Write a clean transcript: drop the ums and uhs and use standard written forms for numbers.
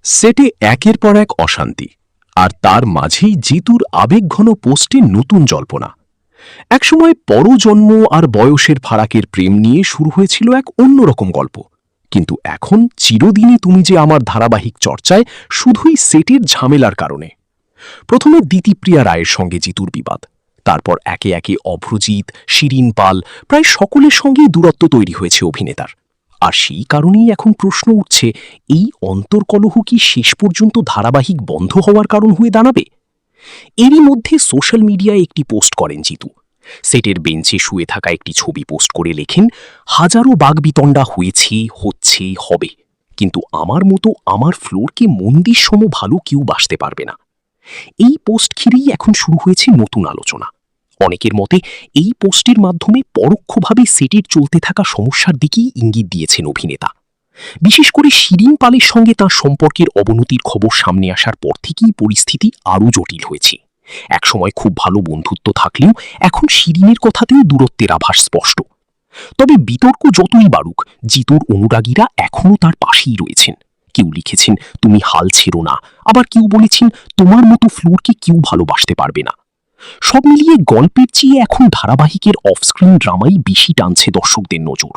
সেটে একের পর এক অশান্তি, আর তার মাঝেই জিতুর আবেগঘন পোস্টে নতুন জল্পনা। একসময় পরজন্ম আর বয়সের ফারাকের প্রেম নিয়ে শুরু হয়েছিল এক অন্যরকম গল্প, কিন্তু এখন চিরদিনই তুমি যে আমার ধারাবাহিক চর্চায় শুধুই সেটের ঝামেলার কারণে। প্রথমে দিতিপ্রিয়া রায়ের সঙ্গে জিতুর বিবাদ, তারপর একে একে অভ্রজিৎ, শিরিন পাল, প্রায় সকলের সঙ্গেই দূরত্ব তৈরি হয়েছে অভিনেতার। আর সেই কারণেই এখন প্রশ্ন উঠছে, এই অন্তর্কলহ কি শেষ পর্যন্ত ধারাবাহিক বন্ধ হওয়ার কারণ হয়ে দাঁড়াবে? এরই মধ্যে সোশ্যাল মিডিয়ায় একটি পোস্ট করেন জিতু। সেটের বেঞ্চে শুয়ে থাকা একটি ছবি পোস্ট করে লেখেন, হাজারো বাগবিতণ্ডা হয়েছে, হচ্ছে, হবে, কিন্তু আমার মতো আমার ফ্লোরকে মন্দির সম ভালো কেউ বাসতে পারবে না। এই পোস্ট ঘিরেই এখন শুরু হয়েছে নতুন আলোচনা। অনেকের মতে এই পোস্টের মাধ্যমে পরোক্ষভাবে সেটের চলতে থাকা সমস্যার দিকেই ইঙ্গিত দিয়েছেন অভিনেতা। বিশেষ করে শিরিন পালের সঙ্গে তাঁর সম্পর্কের অবনতির খবর সামনে আসার পর থেকেই পরিস্থিতি আরও জটিল হয়েছে। একসময় খুব ভালো বন্ধুত্ব থাকলেও এখন শিরিনের কথাতেও দূরত্বের আভাস স্পষ্ট। তবে বিতর্ক যতই বাড়ুক, জিতুর অনুরাগীরা এখনও তার পাশেই রয়েছেন। কেউ লিখেছেন, তুমি হাল ছেড়ো না, আবার কেউ বলেছেন, তোমার মতো ফ্লোরকে কেউ ভালোবাসতে পারবে না। সব মিলিয়ে গল্পের চেয়ে এখন ধারাবাহিকের অফস্ক্রিন ড্রামাই বেশি টানছে দর্শকদের নজর।